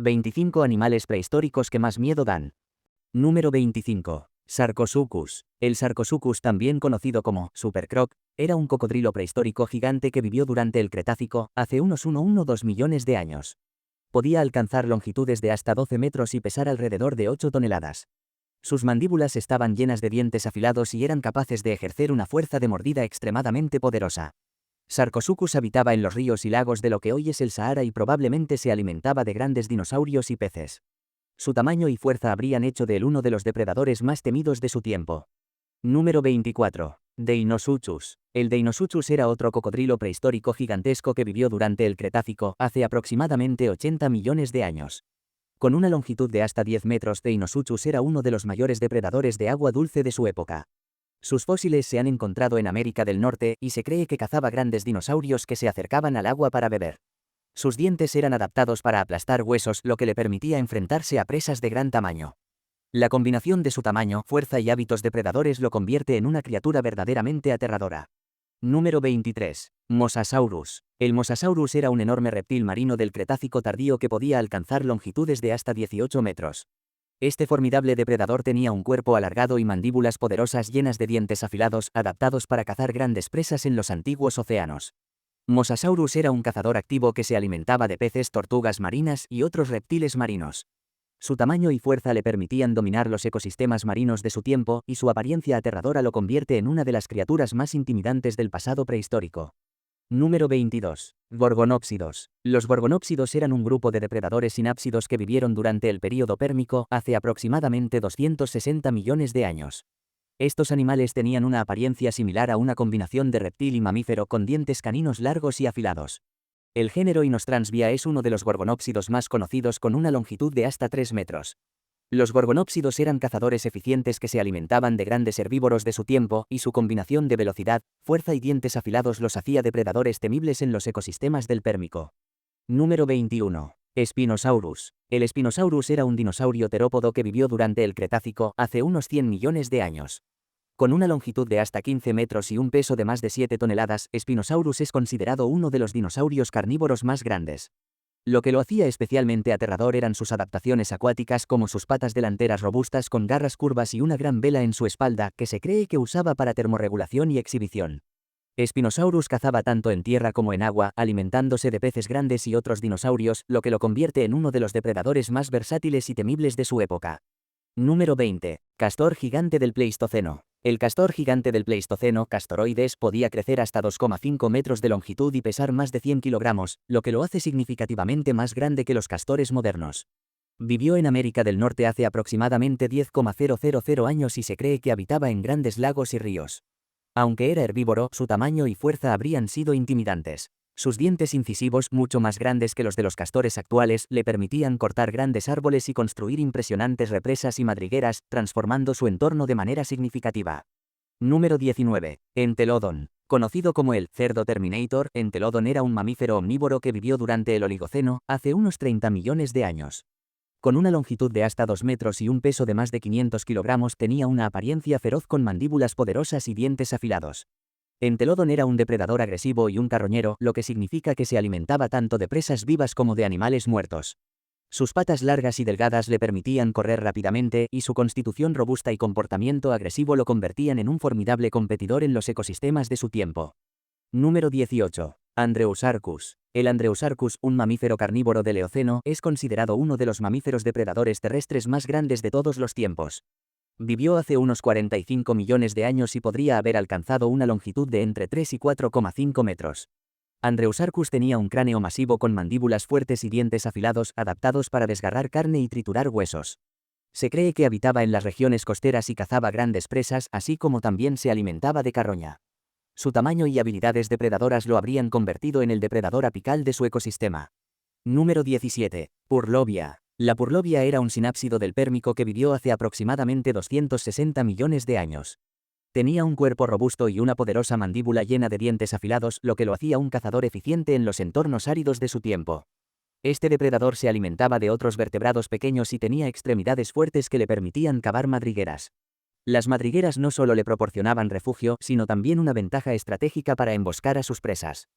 25 animales prehistóricos que más miedo dan. Número 25. Sarcosuchus. El Sarcosuchus, también conocido como supercroc, era un cocodrilo prehistórico gigante que vivió durante el Cretácico, hace unos 1,2 millones de años. Podía alcanzar longitudes de hasta 12 metros y pesar alrededor de 8 toneladas. Sus mandíbulas estaban llenas de dientes afilados y eran capaces de ejercer una fuerza de mordida extremadamente poderosa. Sarcosuchus habitaba en los ríos y lagos de lo que hoy es el Sahara y probablemente se alimentaba de grandes dinosaurios y peces. Su tamaño y fuerza habrían hecho de él uno de los depredadores más temidos de su tiempo. Número 24. Deinosuchus. El Deinosuchus era otro cocodrilo prehistórico gigantesco que vivió durante el Cretácico, hace aproximadamente 80 millones de años. Con una longitud de hasta 10 metros, Deinosuchus era uno de los mayores depredadores de agua dulce de su época. Sus fósiles se han encontrado en América del Norte y se cree que cazaba grandes dinosaurios que se acercaban al agua para beber. Sus dientes eran adaptados para aplastar huesos, lo que le permitía enfrentarse a presas de gran tamaño. La combinación de su tamaño, fuerza y hábitos depredadores lo convierte en una criatura verdaderamente aterradora. Número 23. Mosasaurus. El Mosasaurus era un enorme reptil marino del Cretácico tardío que podía alcanzar longitudes de hasta 18 metros. Este formidable depredador tenía un cuerpo alargado y mandíbulas poderosas llenas de dientes afilados, adaptados para cazar grandes presas en los antiguos océanos. Mosasaurus era un cazador activo que se alimentaba de peces, tortugas marinas y otros reptiles marinos. Su tamaño y fuerza le permitían dominar los ecosistemas marinos de su tiempo, y su apariencia aterradora lo convierte en una de las criaturas más intimidantes del pasado prehistórico. Número 22. Gorgonópsidos. Los gorgonópsidos eran un grupo de depredadores sinápsidos que vivieron durante el período pérmico, hace aproximadamente 260 millones de años. Estos animales tenían una apariencia similar a una combinación de reptil y mamífero con dientes caninos largos y afilados. El género Inostransbia es uno de los gorgonópsidos más conocidos, con una longitud de hasta 3 metros. Los gorgonópsidos eran cazadores eficientes que se alimentaban de grandes herbívoros de su tiempo, y su combinación de velocidad, fuerza y dientes afilados los hacía depredadores temibles en los ecosistemas del Pérmico. Número 21. Spinosaurus. El Spinosaurus era un dinosaurio terópodo que vivió durante el Cretácico, hace unos 100 millones de años. Con una longitud de hasta 15 metros y un peso de más de 7 toneladas, Spinosaurus es considerado uno de los dinosaurios carnívoros más grandes. Lo que lo hacía especialmente aterrador eran sus adaptaciones acuáticas, como sus patas delanteras robustas con garras curvas y una gran vela en su espalda, que se cree que usaba para termorregulación y exhibición. Spinosaurus cazaba tanto en tierra como en agua, alimentándose de peces grandes y otros dinosaurios, lo que lo convierte en uno de los depredadores más versátiles y temibles de su época. Número 20. Castor gigante del Pleistoceno. El castor gigante del Pleistoceno, Castoroides, podía crecer hasta 2,5 metros de longitud y pesar más de 100 kilogramos, lo que lo hace significativamente más grande que los castores modernos. Vivió en América del Norte hace aproximadamente 10,000 años y se cree que habitaba en grandes lagos y ríos. Aunque era herbívoro, su tamaño y fuerza habrían sido intimidantes. Sus dientes incisivos, mucho más grandes que los de los castores actuales, le permitían cortar grandes árboles y construir impresionantes represas y madrigueras, transformando su entorno de manera significativa. Número 19. Entelodon. Conocido como el cerdo Terminator, Entelodon era un mamífero omnívoro que vivió durante el Oligoceno, hace unos 30 millones de años. Con una longitud de hasta 2 metros y un peso de más de 500 kilogramos, tenía una apariencia feroz con mandíbulas poderosas y dientes afilados. Entelodon era un depredador agresivo y un carroñero, lo que significa que se alimentaba tanto de presas vivas como de animales muertos. Sus patas largas y delgadas le permitían correr rápidamente, y su constitución robusta y comportamiento agresivo lo convertían en un formidable competidor en los ecosistemas de su tiempo. Número 18. Andreusarchus. El Andreusarchus, un mamífero carnívoro del Eoceno, es considerado uno de los mamíferos depredadores terrestres más grandes de todos los tiempos. Vivió hace unos 45 millones de años y podría haber alcanzado una longitud de entre 3 y 4,5 metros. Andreusarchus tenía un cráneo masivo con mandíbulas fuertes y dientes afilados, adaptados para desgarrar carne y triturar huesos. Se cree que habitaba en las regiones costeras y cazaba grandes presas, así como también se alimentaba de carroña. Su tamaño y habilidades depredadoras lo habrían convertido en el depredador apical de su ecosistema. Número 17. Purlovia. La Purlovia era un sinápsido del Pérmico que vivió hace aproximadamente 260 millones de años. Tenía un cuerpo robusto y una poderosa mandíbula llena de dientes afilados, lo que lo hacía un cazador eficiente en los entornos áridos de su tiempo. Este depredador se alimentaba de otros vertebrados pequeños y tenía extremidades fuertes que le permitían cavar madrigueras. Las madrigueras no solo le proporcionaban refugio, sino también una ventaja estratégica para emboscar a sus presas.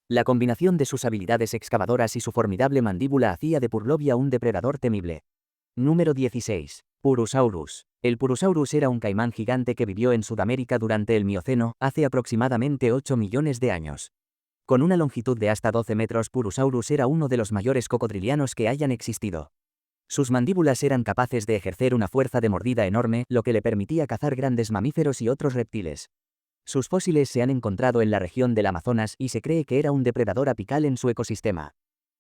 La combinación de sus habilidades excavadoras y su formidable mandíbula hacía de Purlovia un depredador temible. Número 16. Purusaurus. El Purusaurus era un caimán gigante que vivió en Sudamérica durante el Mioceno, hace aproximadamente 8 millones de años. Con una longitud de hasta 12 metros, Purusaurus era uno de los mayores cocodrilianos que hayan existido. Sus mandíbulas eran capaces de ejercer una fuerza de mordida enorme, lo que le permitía cazar grandes mamíferos y otros reptiles. Sus fósiles se han encontrado en la región del Amazonas y se cree que era un depredador apical en su ecosistema.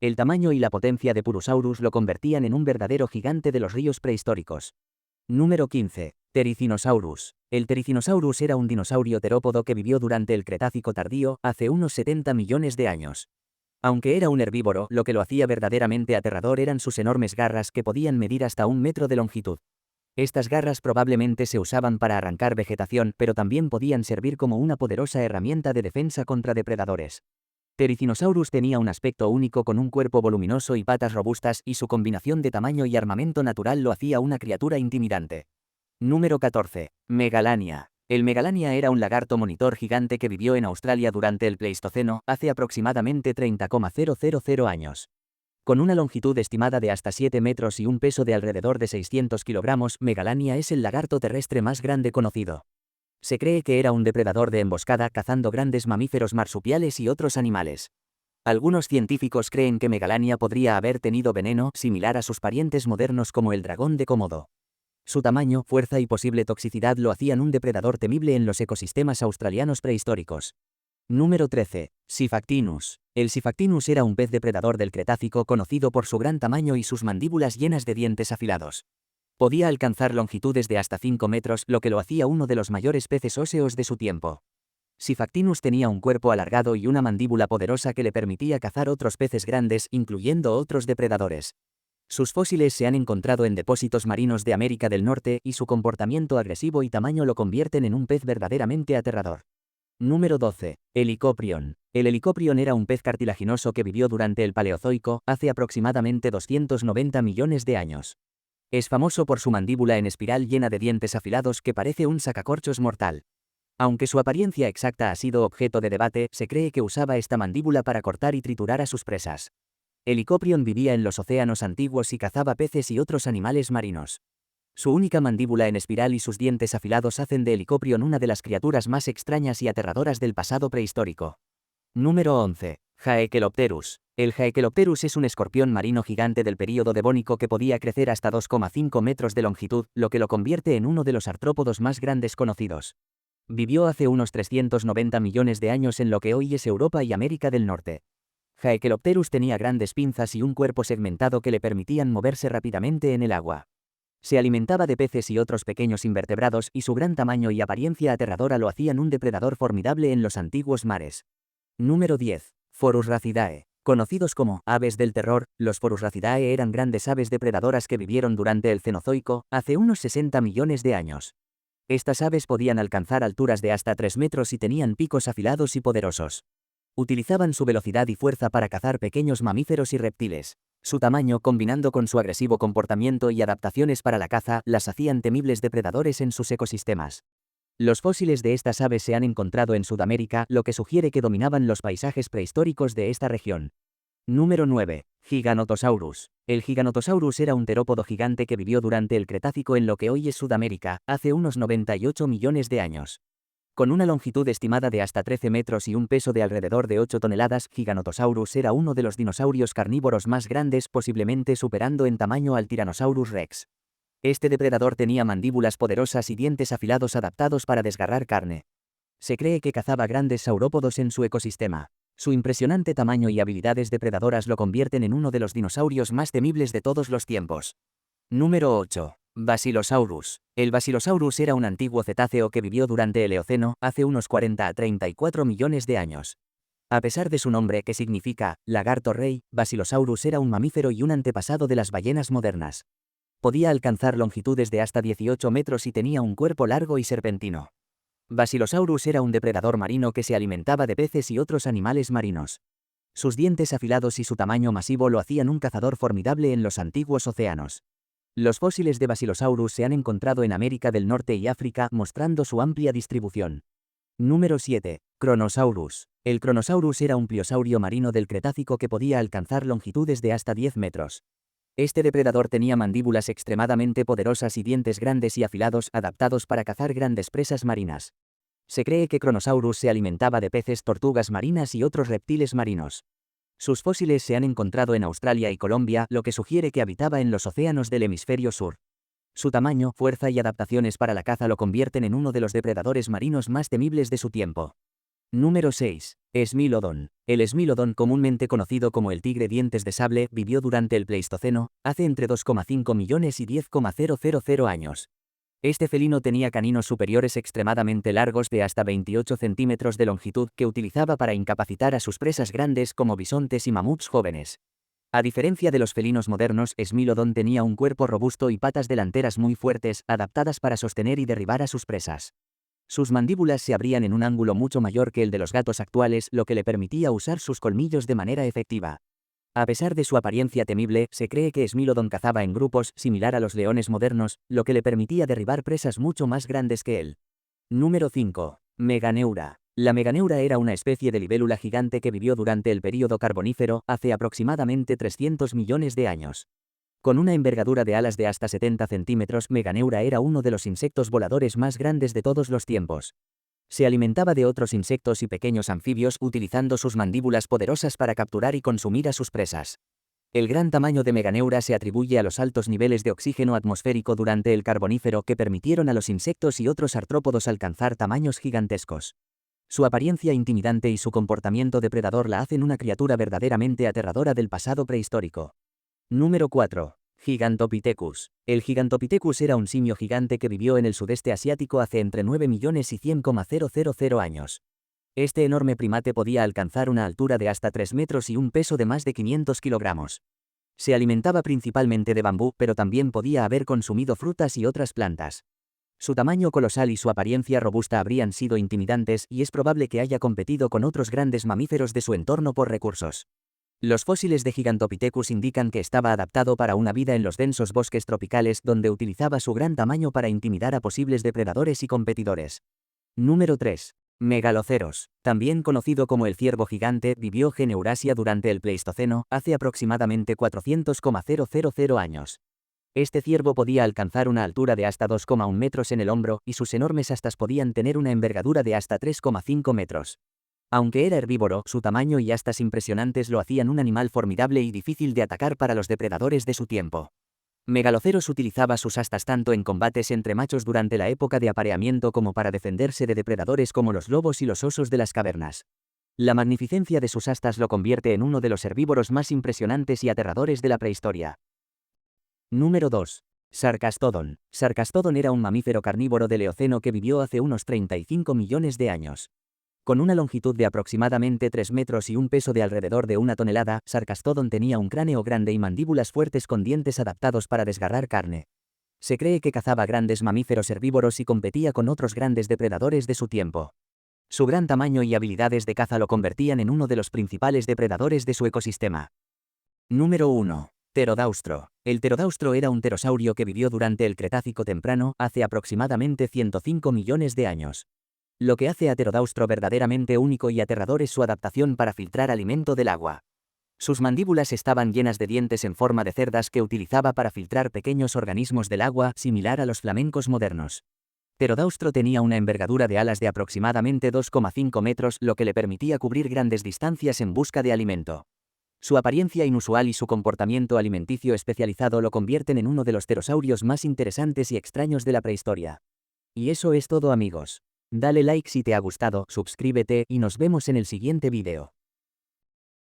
El tamaño y la potencia de Purusaurus lo convertían en un verdadero gigante de los ríos prehistóricos. Número 15. Ptericinosaurus. El Ptericinosaurus era un dinosaurio terópodo que vivió durante el Cretácico tardío, hace unos 70 millones de años. Aunque era un herbívoro, lo que lo hacía verdaderamente aterrador eran sus enormes garras que podían medir hasta 1 metro de longitud. Estas garras probablemente se usaban para arrancar vegetación, pero también podían servir como una poderosa herramienta de defensa contra depredadores. Ptericinosaurus tenía un aspecto único con un cuerpo voluminoso y patas robustas, y su combinación de tamaño y armamento natural lo hacía una criatura intimidante. Número 14. Megalania. El Megalania era un lagarto monitor gigante que vivió en Australia durante el Pleistoceno, hace aproximadamente 30,000 años. Con una longitud estimada de hasta 7 metros y un peso de alrededor de 600 kilogramos, Megalania es el lagarto terrestre más grande conocido. Se cree que era un depredador de emboscada cazando grandes mamíferos marsupiales y otros animales. Algunos científicos creen que Megalania podría haber tenido veneno similar a sus parientes modernos como el dragón de Komodo. Su tamaño, fuerza y posible toxicidad lo hacían un depredador temible en los ecosistemas australianos prehistóricos. Número 13. Sifactinus. El Sifactinus era un pez depredador del Cretácico conocido por su gran tamaño y sus mandíbulas llenas de dientes afilados. Podía alcanzar longitudes de hasta 5 metros, lo que lo hacía uno de los mayores peces óseos de su tiempo. Sifactinus tenía un cuerpo alargado y una mandíbula poderosa que le permitía cazar otros peces grandes, incluyendo otros depredadores. Sus fósiles se han encontrado en depósitos marinos de América del Norte y su comportamiento agresivo y tamaño lo convierten en un pez verdaderamente aterrador. Número 12. Helicoprion. El Helicoprion era un pez cartilaginoso que vivió durante el Paleozoico, hace aproximadamente 290 millones de años. Es famoso por su mandíbula en espiral llena de dientes afilados que parece un sacacorchos mortal. Aunque su apariencia exacta ha sido objeto de debate, se cree que usaba esta mandíbula para cortar y triturar a sus presas. Helicoprion vivía en los océanos antiguos y cazaba peces y otros animales marinos. Su única mandíbula en espiral y sus dientes afilados hacen de Helicoprion una de las criaturas más extrañas y aterradoras del pasado prehistórico. Número 11. Haekelopterus. El Haekelopterus es un escorpión marino gigante del período devónico que podía crecer hasta 2,5 metros de longitud, lo que lo convierte en uno de los artrópodos más grandes conocidos. Vivió hace unos 390 millones de años en lo que hoy es Europa y América del Norte. Haekelopterus tenía grandes pinzas y un cuerpo segmentado que le permitían moverse rápidamente en el agua. Se alimentaba de peces y otros pequeños invertebrados, y su gran tamaño y apariencia aterradora lo hacían un depredador formidable en los antiguos mares. Número 10. Forusracidae. Conocidos como aves del terror, los Forusracidae eran grandes aves depredadoras que vivieron durante el Cenozoico, hace unos 60 millones de años. Estas aves podían alcanzar alturas de hasta 3 metros y tenían picos afilados y poderosos. Utilizaban su velocidad y fuerza para cazar pequeños mamíferos y reptiles. Su tamaño, combinando con su agresivo comportamiento y adaptaciones para la caza, las hacían temibles depredadores en sus ecosistemas. Los fósiles de estas aves se han encontrado en Sudamérica, lo que sugiere que dominaban los paisajes prehistóricos de esta región. Número 9. Giganotosaurus. El Giganotosaurus era un terópodo gigante que vivió durante el Cretácico en lo que hoy es Sudamérica, hace unos 98 millones de años. Con una longitud estimada de hasta 13 metros y un peso de alrededor de 8 toneladas, Giganotosaurus era uno de los dinosaurios carnívoros más grandes, posiblemente superando en tamaño al Tyrannosaurus rex. Este depredador tenía mandíbulas poderosas y dientes afilados adaptados para desgarrar carne. Se cree que cazaba grandes saurópodos en su ecosistema. Su impresionante tamaño y habilidades depredadoras lo convierten en uno de los dinosaurios más temibles de todos los tiempos. Número 8. Basilosaurus. El Basilosaurus era un antiguo cetáceo que vivió durante el Eoceno, hace unos 40 a 34 millones de años. A pesar de su nombre, que significa lagarto rey, Basilosaurus era un mamífero y un antepasado de las ballenas modernas. Podía alcanzar longitudes de hasta 18 metros y tenía un cuerpo largo y serpentino. Basilosaurus era un depredador marino que se alimentaba de peces y otros animales marinos. Sus dientes afilados y su tamaño masivo lo hacían un cazador formidable en los antiguos océanos. Los fósiles de Basilosaurus se han encontrado en América del Norte y África, mostrando su amplia distribución. Número 7. Kronosaurus. El Kronosaurus era un pliosaurio marino del Cretácico que podía alcanzar longitudes de hasta 10 metros. Este depredador tenía mandíbulas extremadamente poderosas y dientes grandes y afilados adaptados para cazar grandes presas marinas. Se cree que Kronosaurus se alimentaba de peces, tortugas marinas y otros reptiles marinos. Sus fósiles se han encontrado en Australia y Colombia, lo que sugiere que habitaba en los océanos del hemisferio sur. Su tamaño, fuerza y adaptaciones para la caza lo convierten en uno de los depredadores marinos más temibles de su tiempo. Número 6. Smilodon. El Smilodon, comúnmente conocido como el tigre dientes de sable, vivió durante el Pleistoceno, hace entre 2,5 millones y 10,000 años. Este felino tenía caninos superiores extremadamente largos de hasta 28 centímetros de longitud que utilizaba para incapacitar a sus presas grandes como bisontes y mamuts jóvenes. A diferencia de los felinos modernos, Smilodon tenía un cuerpo robusto y patas delanteras muy fuertes, adaptadas para sostener y derribar a sus presas. Sus mandíbulas se abrían en un ángulo mucho mayor que el de los gatos actuales, lo que le permitía usar sus colmillos de manera efectiva. A pesar de su apariencia temible, se cree que Smilodon cazaba en grupos, similar a los leones modernos, lo que le permitía derribar presas mucho más grandes que él. Número 5. Meganeura. La meganeura era una especie de libélula gigante que vivió durante el período carbonífero, hace aproximadamente 300 millones de años. Con una envergadura de alas de hasta 70 centímetros, Meganeura era uno de los insectos voladores más grandes de todos los tiempos. Se alimentaba de otros insectos y pequeños anfibios utilizando sus mandíbulas poderosas para capturar y consumir a sus presas. El gran tamaño de Meganeura se atribuye a los altos niveles de oxígeno atmosférico durante el Carbonífero que permitieron a los insectos y otros artrópodos alcanzar tamaños gigantescos. Su apariencia intimidante y su comportamiento depredador la hacen una criatura verdaderamente aterradora del pasado prehistórico. Número 4. Gigantopithecus. El Gigantopithecus era un simio gigante que vivió en el sudeste asiático hace entre 9 millones y 100,000 años. Este enorme primate podía alcanzar una altura de hasta 3 metros y un peso de más de 500 kilogramos. Se alimentaba principalmente de bambú, pero también podía haber consumido frutas y otras plantas. Su tamaño colosal y su apariencia robusta habrían sido intimidantes y es probable que haya competido con otros grandes mamíferos de su entorno por recursos. Los fósiles de Gigantopithecus indican que estaba adaptado para una vida en los densos bosques tropicales donde utilizaba su gran tamaño para intimidar a posibles depredadores y competidores. Número 3. Megaloceros. También conocido como el ciervo gigante, vivió en Eurasia durante el Pleistoceno, hace aproximadamente 400,000 años. Este ciervo podía alcanzar una altura de hasta 2,1 metros en el hombro y sus enormes astas podían tener una envergadura de hasta 3,5 metros. Aunque era herbívoro, su tamaño y astas impresionantes lo hacían un animal formidable y difícil de atacar para los depredadores de su tiempo. Megaloceros utilizaba sus astas tanto en combates entre machos durante la época de apareamiento como para defenderse de depredadores como los lobos y los osos de las cavernas. La magnificencia de sus astas lo convierte en uno de los herbívoros más impresionantes y aterradores de la prehistoria. Número 2. Sarcastodon. Sarcastodon era un mamífero carnívoro del Eoceno que vivió hace unos 35 millones de años. Con una longitud de aproximadamente 3 metros y un peso de alrededor de 1 tonelada, Sarcastodon tenía un cráneo grande y mandíbulas fuertes con dientes adaptados para desgarrar carne. Se cree que cazaba grandes mamíferos herbívoros y competía con otros grandes depredadores de su tiempo. Su gran tamaño y habilidades de caza lo convertían en uno de los principales depredadores de su ecosistema. Número 1. Pterodaustro. El pterodaustro era un pterosaurio que vivió durante el Cretácico temprano, hace aproximadamente 105 millones de años. Lo que hace a Pterodaustro verdaderamente único y aterrador es su adaptación para filtrar alimento del agua. Sus mandíbulas estaban llenas de dientes en forma de cerdas que utilizaba para filtrar pequeños organismos del agua, similar a los flamencos modernos. Pterodaustro tenía una envergadura de alas de aproximadamente 2,5 metros, lo que le permitía cubrir grandes distancias en busca de alimento. Su apariencia inusual y su comportamiento alimenticio especializado lo convierten en uno de los pterosaurios más interesantes y extraños de la prehistoria. Y eso es todo, amigos. Dale like si te ha gustado, suscríbete y nos vemos en el siguiente video.